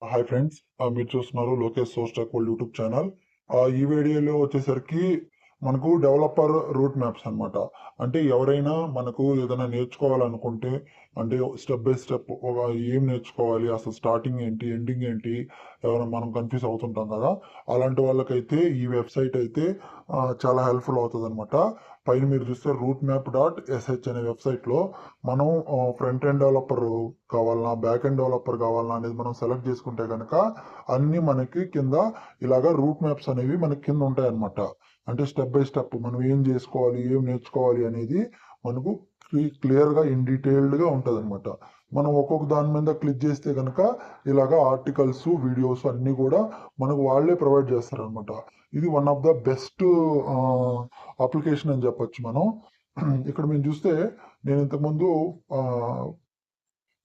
Hi friends, మీరు చూస్తున్నారు Lokesh సోస్టాక్ world YouTube channel. ఈ వీడియోలో వచ్చేసరికి మనకు డెవలపర్ రూట్ మ్యాప్స్ అన్నమాట. అంటే ఎవరైనా మనకు ఏదైనా నేర్చుకోవాలనుకుంటే, అంటే స్టెప్ బై స్టెప్ ఏం నేర్చుకోవాలి, అసలు స్టార్టింగ్ ఏంటి ఎండింగ్ ఏంటి, ఎవరైనా మనం కన్ఫ్యూజ్ అవుతుంటాం కదా. అలాంటి వాళ్ళకైతే ఈ వెబ్సైట్ అయితే చాలా హెల్ప్ఫుల్ అవుతుంది అనమాట. పైన మీరు చూస్తే rootmap.sh అనే వెబ్సైట్లో మనం ఫ్రంట్ ఎండ్ డెవలపర్ కావాలన్నా బ్యాక్ ఎండ్ డెవలపర్ కావాలన్నా అనేది మనం సెలెక్ట్ చేసుకుంటే కనుక అన్ని మనకి కింద ఇలాగా రూట్ మ్యాప్స్ అనేవి మనకి కింద ఉంటాయి అన్నమాట. అంటే స్టెప్ బై స్టెప్ మనం ఏం చేసుకోవాలి, ఏం నేర్చుకోవాలి అనేది మనకు క్లియర్గా డీటెయిల్డ్గా ఉంటుంది అనమాట. మనం ఒక్కొక్క దాని మీద క్లిక్ చేస్తే కనుక ఇలాగా ఆర్టికల్స్, వీడియోస్ అన్నీ కూడా మనకు వాళ్ళే ప్రొవైడ్ చేస్తారు అనమాట. ఇది one of the best application అని చెప్పొచ్చు మనం. ఇక్కడ మేము చూస్తే నేను ఇంతకుముందు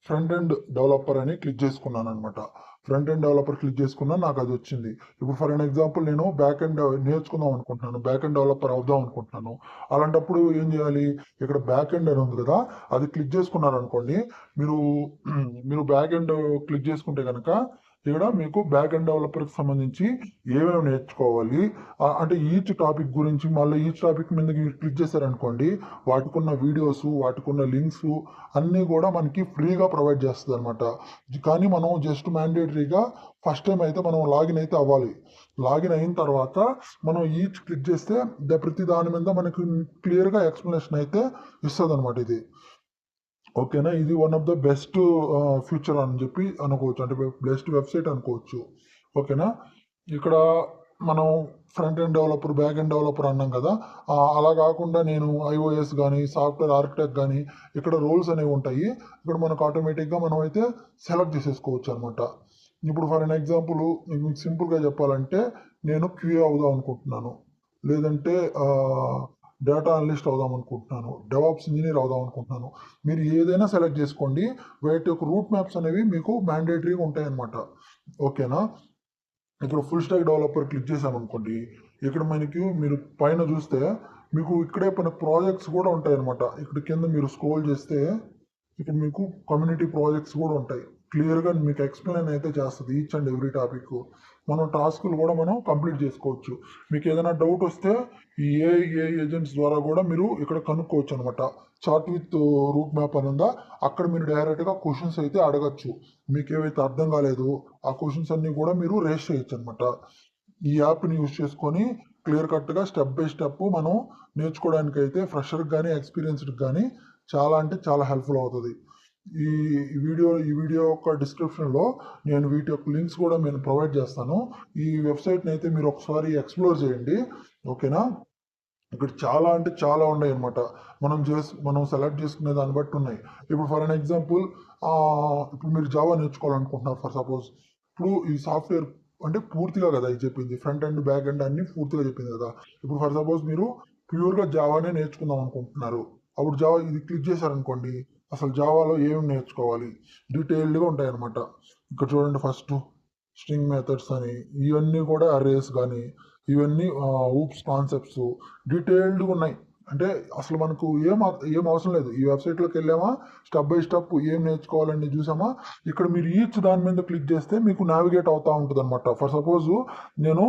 ఫ్రంట్ ఎండ్ డెవలపర్ అని క్లిక్ చేసుకున్నాను అనమాట. ఫ్రంట్ ఎండ్ డెవలపర్ క్లిక్ చేసుకున్నా నాకు అది వచ్చింది. ఇప్పుడు ఫర్ అన్ ఎగ్జాంపుల్ నేను బ్యాక్ ఎండ్ నేర్చుకుందాం అనుకుంటున్నాను, బ్యాక్ ఎండ్ డెవలపర్ అవుదాం అనుకుంటున్నాను. అలాంటప్పుడు ఏం చేయాలి, ఇక్కడ బ్యాక్ ఎండ్ అని ఉంది కదా, అది క్లిక్ చేసుకున్నారనుకోండి. మీరు మీరు బ్యాక్ ఎండ్ క్లిక్ చేసుకుంటే కనుక ఇక్కడ మీకు బ్యాక్ ఎండ్ డెవలపర్కి సంబంధించి ఏమేమి నేర్చుకోవాలి, అంటే ఈచ్ టాపిక్ గురించి మళ్ళీ ఈచ్ టాపిక్ మీద మీరు క్లిక్ చేశారనుకోండి, వాటికున్న వీడియోస్, వాటికున్న లింక్స్ అన్నీ కూడా మనకి ఫ్రీగా ప్రొవైడ్ చేస్తుంది అనమాట. కానీ మనం జస్ట్ మ్యాండేటరీగా ఫస్ట్ టైం అయితే మనం లాగిన్ అయితే అవ్వాలి. లాగిన్ అయిన తర్వాత మనం ఈచ్ క్లిక్ చేస్తే ప్రతి దాని మీద మనకి క్లియర్గా ఎక్స్ప్లెనేషన్ అయితే ఇస్తుంది అనమాట. ఇది ఓకేనా. ఇది one of the best future అని చెప్పి అనుకోవచ్చు, అంటే బెస్ట్ వెబ్సైట్ అనుకోవచ్చు. ఓకేనా. ఇక్కడ మనం front end developer, back end developer అన్నాం కదా. అలా కాకుండా నేను iOS కానీ సాఫ్ట్వేర్ ఆర్కిటెక్ట్ కానీ ఇక్కడ రోల్స్ అనేవి ఉంటాయి. ఇక్కడ మనకు ఆటోమేటిక్గా మనం అయితే సెలెక్ట్ చేసేసుకోవచ్చు అనమాట. ఇప్పుడు ఫర్ అన్ ఎగ్జాంపుల్ మీకు సింపుల్గా చెప్పాలంటే నేను QA అవుదాం అనుకుంటున్నాను, లేదంటే డేటా అనలిస్ట్ అవుదాం అనుకుంటున్నాను, డెవాప్స్ ఇంజనీర్ అవుదాం అనుకుంటున్నాను. మీరు ఏదైనా సెలెక్ట్ చేసుకోండి, వాటి యొక్క రూట్ మ్యాప్స్ అనేవి మీకు మ్యాండేటరీగా ఉంటాయి అన్నమాట. ఓకేనా. ఇక్కడ ఫుల్ స్టాక్ డెవలపర్ క్లిక్ చేసామనుకోండి, ఇక్కడ మనకి మీరు పైన చూస్తే మీకు ఇక్కడే పైన ప్రాజెక్ట్స్ కూడా ఉంటాయి అనమాట. ఇక్కడ కింద మీరు స్క్రోల్ చేస్తే ఇక్కడ మీకు కమ్యూనిటీ ప్రాజెక్ట్స్ కూడా ఉంటాయి. క్లియర్గా మీకు ఎక్స్ప్లెయిన్ అయితే చేస్తుంది ఈచ్ అండ్ ఎవ్రీ టాపిక్. మనం టాస్కులు కూడా మనం కంప్లీట్ చేసుకోవచ్చు. మీకు ఏదైనా డౌట్ వస్తే ఈ ఏఐ ఏజెంట్స్ ద్వారా కూడా మీరు ఇక్కడ కనుక్కోవచ్చు అనమాట. చార్ట్ విత్ రూట్ మ్యాప్ అని ఉందా, అక్కడ మీరు డైరెక్ట్గా క్వశ్చన్స్ అయితే అడగచ్చు. మీకు ఏవైతే అర్థం కాలేదు ఆ క్వశ్చన్స్ అన్నీ కూడా మీరు రేస్ చేయొచ్చు అనమాట. ఈ యాప్ని యూజ్ చేసుకొని క్లియర్ కట్గా స్టెప్ బై స్టెప్ మనం నేర్చుకోవడానికి అయితే ఫ్రెషర్కి కానీ ఎక్స్పీరియన్స్డ్కి కానీ చాలా అంటే చాలా హెల్ప్ఫుల్ అవుతుంది. ఈ వీడియో యొక్క డిస్క్రిప్షన్లో నేను వీటి యొక్క లింక్స్ కూడా నేను ప్రొవైడ్ చేస్తాను. ఈ వెబ్సైట్ని అయితే మీరు ఒకసారి ఎక్స్ప్లోర్ చేయండి. ఓకేనా. ఇక్కడ చాలా అంటే చాలా ఉన్నాయి అనమాట. మనం సెలెక్ట్ చేసుకునే దాన్ని బట్టి ఉన్నాయి. ఇప్పుడు ఫర్ అన్ ఎగ్జాంపుల్ ఇప్పుడు మీరు జావా నేర్చుకోవాలనుకుంటున్నారు ఫర్ సపోజ్. ఇప్పుడు ఈ సాఫ్ట్వేర్ అంటే పూర్తిగా కదా ఇది చెప్పింది, ఫ్రంట్ ఎండ్ బ్యాక్ ఎండ్ అన్ని పూర్తిగా చెప్పింది కదా. ఇప్పుడు ఫర్ సపోజ్ మీరు ప్యూర్గా జావానే నేర్చుకుందాం అనుకుంటున్నారు, అప్పుడు జావా ఇది క్లిక్ చేశారనుకోండి, అసలు జావాలో ఏమేమి నేర్చుకోవాలి డీటెయిల్డ్గా ఉంటాయి అనమాట. ఇక్కడ చూడండి, ఫస్ట్ స్ట్రింగ్ మెథడ్స్ అని, ఇవన్నీ కూడా అరేస్ కానీ ఇవన్నీ ఊప్స్ కాన్సెప్ట్స్ డీటెయిల్డ్గా ఉన్నాయి. అంటే అసలు మనకు ఏం అవసరం లేదు. ఈ వెబ్సైట్లోకి వెళ్ళామా, స్టెప్ బై స్టెప్ ఏం నేర్చుకోవాలని చూసామా, ఇక్కడ మీరు ఈచ్ దాని మీద క్లిక్ చేస్తే మీకు నావిగేట్ అవుతూ ఉంటుంది అనమాట. ఫర్ సపోజ్ నేను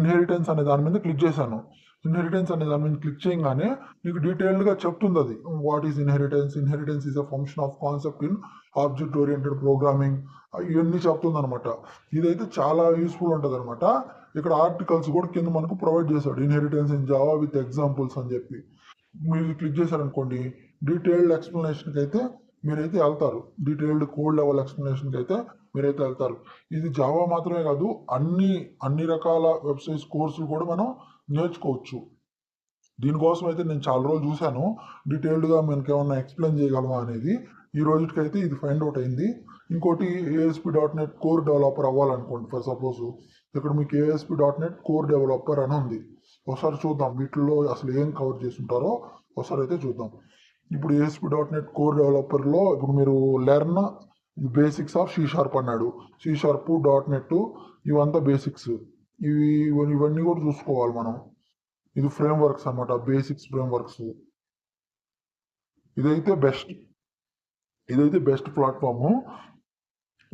ఇన్హెరిటెన్స్ అనే దాని మీద క్లిక్ చేశాను. ఇన్హెరిటెన్స్ అనే దాని మీద క్లిక్ చేయగానే మీకు డీటెయిల్డ్గా చెప్తుంది అది. What is inheritance is a function of concept in object oriented programming, ఇవన్నీ చెప్తుంది అనమాట. ఇదైతే చాలా యూస్ఫుల్ ఉంటుంది అనమాట. ఇక్కడ ఆర్టికల్స్ కూడా కింద మనకు ప్రొవైడ్ చేశాడు, inheritance in Java with examples అని చెప్పి. మీరు క్లిక్ చేశారనుకోండి, డీటెయిల్డ్ ఎక్స్ప్లెనేషన్కి అయితే మీరైతే వెళ్తారు. డీటెయిల్డ్ కోడ్ లెవెల్ ఎక్స్ప్లెనేషన్కి అయితే మీరైతే వెళ్తారు. ఇది జావా మాత్రమే కాదు, అన్ని రకాల వెబ్సైట్స్ కోర్సులు కూడా మనం నేర్చుకోవచ్చు. దీనికోసం అయితే నేను చాలా రోజులు చూశాను, డీటెయిల్డ్గా మనకి ఏమన్నా ఎక్స్ప్లెయిన్ చేయగలమా అనేది. ఈ రోజుకైతే ఇది ఫైండ్ అవుట్ అయింది. ఇంకోటి ASP.NET కోర్ డెవలపర్ అవ్వాలనుకోండి ఫర్ సపోజ్, ఇక్కడ మీకు ASP.NET కోర్ డెవలపర్ అని ఉంది. ఒకసారి చూద్దాం వీటిల్లో అసలు ఏం కవర్ చేసి ఉంటారో ఒకసారి అయితే చూద్దాం. ఇప్పుడు ASP.NET కోర్ డెవలపర్లో ఇప్పుడు మీరు లెర్న్ బేసిక్స్ ఆఫ్ C# అన్నాడు. C# .NET ఇవంతా బేసిక్స్. ఇవన్నీ కూడా చూసుకోవాలి మనం. ఇది ఫ్రేమ్వర్క్స్ అనమాట, బేసిక్స్ ఫ్రేమ్వర్క్స్. ఇదైతే బెస్ట్ ప్లాట్ఫాము.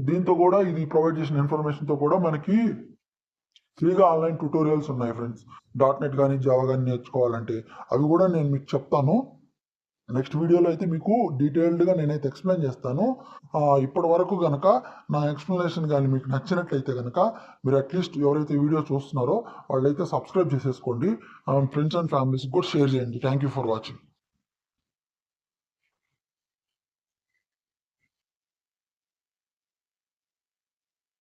దీంతో కూడా ఇది ప్రొవైడ్ చేసిన ఇన్ఫర్మేషన్తో కూడా మనకి ఫ్రీగా ఆన్లైన్ ట్యూటోరియల్స్ ఉన్నాయి ఫ్రెండ్స్. .NET కానీ జావా కానీ నేర్చుకోవాలంటే అవి కూడా నేను మీకు చెప్తాను. నెక్స్ట్ వీడియోలో అయితే మీకు డీటెయిల్డ్గా నేనైతే ఎక్స్ప్లెయిన్ చేస్తాను. ఇప్పటి వరకు కనుక నా ఎక్స్ప్లెనేషన్ కానీ మీకు నచ్చినట్లయితే కనుక మీరు అట్లీస్ట్ ఎవరైతే వీడియో చూస్తున్నారో వాళ్ళైతే సబ్స్క్రైబ్ చేసేసుకోండి. ఫ్రెండ్స్ అండ్ ఫ్యామిలీస్కి కూడా షేర్ చేయండి. Thank you for watching.